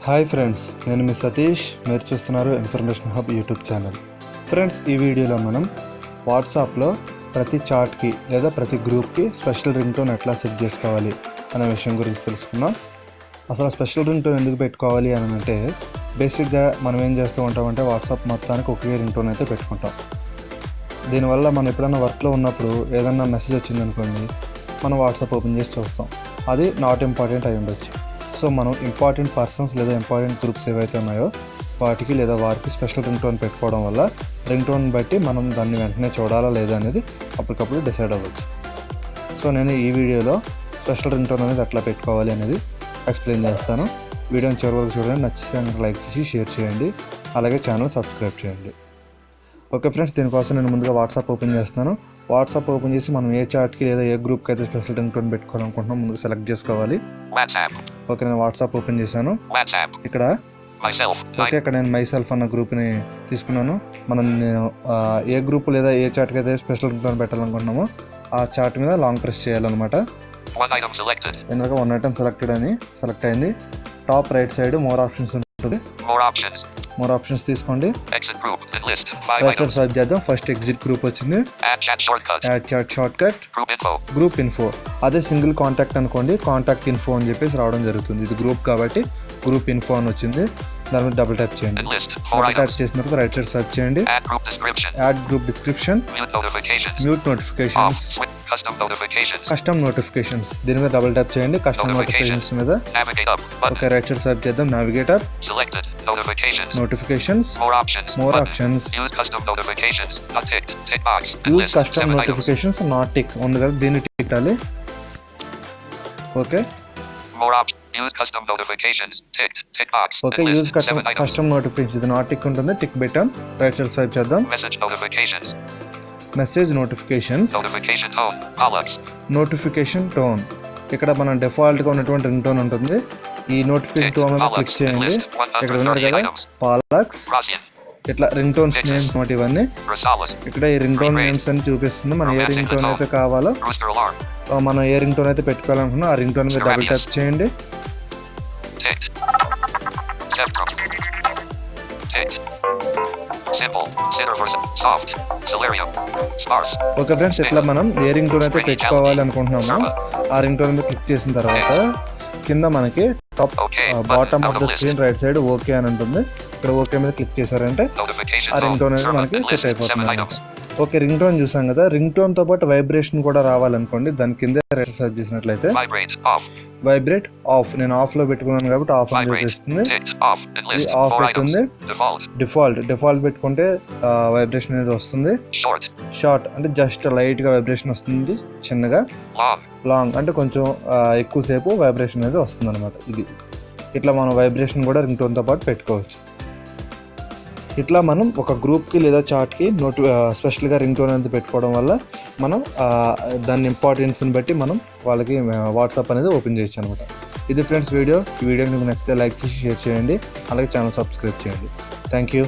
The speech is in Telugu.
హాయ్ ఫ్రెండ్స్, నేను మీ సతీష్. మీరు చూస్తున్నారు information hub YouTube channel. Friends, ఈ వీడియోలో మనం వాట్సాప్లో ప్రతి చాట్కి లేదా ప్రతి గ్రూప్కి స్పెషల్ రింగ్ టోన్ ఎట్లా సెట్ చేసుకోవాలి అనే విషయం గురించి తెలుసుకుందాం. అసలు స్పెషల్ రింగ్ టోన్ ఎందుకు పెట్టుకోవాలి అని అంటే, బేసిక్గా మనం ఏం చేస్తూ ఉంటామంటే వాట్సాప్ మొత్తానికి ఒకే రింగ్ టోన్ అయితే పెట్టుకుంటాం. దీనివల్ల మనం ఎప్పుడైనా వర్క్లో ఉన్నప్పుడు ఏదన్నా మెసేజ్ వచ్చిందనుకోండి, మనం వాట్సాప్ ఓపెన్ చేసి చూస్తాం, అది నాట్ ఇంపార్టెంట్ అయి ఉండొచ్చు. సో మనం ఇంపార్టెంట్ పర్సన్స్ లేదా ఇంపార్టెంట్ గ్రూప్స్ ఏవైతే ఉన్నాయో వాటికి లేదా వారికి స్పెషల్ రింగ్ టోన్ పెట్టుకోవడం వల్ల రింగ్ టోన్ బట్టి మనం దాన్ని వెంటనే చూడాలా లేదా అనేది అప్పటికప్పుడు డిసైడ్ అవ్వచ్చు. సో నేను ఈ వీడియోలో స్పెషల్ రింగ్ టోన్ అనేది ఎట్లా పెట్టుకోవాలి అనేది ఎక్స్ప్లెయిన్ చేస్తాను. వీడియోని చివరి వరకు చూడండి, నచ్చితే లైక్ చేసి షేర్ చేయండి, అలాగే ఛానల్ సబ్స్క్రైబ్ చేయండి. ఓకే ఫ్రెండ్స్, దీనికోసం నేను ముందుగా వాట్సాప్ ఓపెన్ చేస్తున్నాను. వాట్సాప్ ఓపెన్ చేసి మనం ఏ చాట్కి లేదా ఏ గ్రూప్కి అయితే స్పెషల్ రింగ్ టోన్ పెట్టుకోవాలనుకుంటున్నాం ముందుగా సెలెక్ట్ చేసుకోవాలి. ఓకే, నేను వాట్సాప్ ఓపెన్ చేశాను. ఇక్కడ ఓకే, ఇక్కడ నేను మైసెల్ఫ్ అన్న గ్రూప్ని తీసుకున్నాను. నేను ఏ గ్రూప్ లేదా ఏ చాట్కి అయితే స్పెషల్ రింగ్ టోన్ పెట్టాలనుకుంటున్నామో ఆ చాట్ మీద లాంగ్ ప్రెస్ చేయాలన్నమాట. ఇందాక వన్ ఐటమ్ సెలెక్టెడ్ అని సెలెక్ట్ అయింది. Top right side more options ఉంటుంది. మోర్ ఆప్షన్స్ తీసుకోండి. రైట్ సైడ్ స్వైప్ చేద్దాం. ఫస్ట్ ఎగ్జిట్ గ్రూప్ వచ్చింది. Add chat shortcut, group info. అదే సింగిల్ కాంటాక్ట్ అనుకోండి, కాంటాక్ట్ ఇన్ఫో అని చెప్పేసి రావడం జరుగుతుంది. ఇది గ్రూప్ కాబట్టి గ్రూప్ ఇన్ఫో అని వచ్చింది. దాని మీద డబుల్ ట్యాప్ చేయండి. డబుల్ ట్యాప్ చేసిన తర్వాత రైట్ సైడ్ స్వైప్ చేయండి. Add group description, mute notifications, custom notifications. దీని మీద డబుల్ ట్యాప్ చేయండి. కస్టమ్ నోటిఫికేషన్స్ మీద ఓకే రైట్ సైడ్ స్వైప్ చేద్దాం. Navigate up, notifications, more options, use custom notifications not tick ఉంది కదా, దీన్ని టిక్ పెట్టాలి. Okay okay, use custom notifications ఇది నాట్ టిక్ ఉంటుంది, టిక్ పెట్టాం. రైట్ సైడ్ స్వైప్ చేద్దాం. Message notifications, notification tone. ఇక్కడ మన డిఫాల్ట్గా ఉన్నటువంటి రింగ్ టోన్ ఉంటుంది. ఈ నోటిఫికేషన్ టోన్ మీద క్లిక్ చేయండి. ఇక్కడ ఉన్నారు కదా పాలక్స్, ఇట్లా రింగ్ టోన్స్ నేమ్స్ అన్నమాట ఇవన్నీ. ఇక్కడ ఈ రింగ్ టోన్ నేమ్స్ అని చూపిస్తుంది. మనం ఏ రింగ్ టోన్ అయితే కావాలో, మనం ఏ రింగ్ టోన్ అయితే పెట్టుకోవాలనుకున్నా ఆ రింగ్ టోన్ మీద డబుల్ ట్యాప్ చేయండి. ఓకే ఫ్రెండ్స్, ఇట్లా మనం ఏ రింగ్ టోన్ అయితే పెట్టుకోవాలి అనుకుంటున్నామో ఆ రింగ్ టోన్ మీద క్లిక్ చేసిన తర్వాత కింద మనకి top bottom of the screen right side okay అని ఉంటుంది. ఇక్కడ ఓకే మీద క్లిక్ చేశారంటే ఆ రింగ్ టోన్ అనేది మనకి సెట్ అయిపోతుంది. ఓకే, రింగ్ టోన్ చూసాం కదా. రింగ్ టోన్ తో పాటు వైబ్రేషన్ కూడా రావాలనుకోండి, దాని కింద సెర్చ్ చేసినట్లయితే వైబ్రేట్ ఆఫ్. నేను ఆఫ్ లో పెట్టుకున్నాను కాబట్టి ఆఫ్ అని చూపిస్తుంది. ఆఫ్ పెట్టుకుంది. డిఫాల్ట్ పెట్టుకుంటే వైబ్రేషన్ అనేది వస్తుంది. షార్ట్ అంటే జస్ట్ లైట్ గా వైబ్రేషన్ వస్తుంది, చిన్నగా. లాంగ్ అంటే కొంచెం ఎక్కువసేపు వైబ్రేషన్ అనేది వస్తుంది అనమాట. ఇది ఇట్లా మనం వైబ్రేషన్ కూడా రింగ్ టోన్ తో పాటు పెట్టుకోవచ్చు. ఇట్లా మనం ఒక గ్రూప్కి లేదా చాట్కి స్పెషల్గా రింగ్ టోన్ అనేది పెట్టుకోవడం వల్ల మనం దాని ఇంపార్టెన్స్ని బట్టి మనం వాళ్ళకి వాట్సాప్ అనేది ఓపెన్ చేయొచ్చు అనమాట. ఇది ఫ్రెండ్స్ వీడియో. ఈ వీడియో మీకు నచ్చితే లైక్ చేసి షేర్ చేయండి, అలాగే ఛానల్ సబ్స్క్రైబ్ చేయండి. Thank you.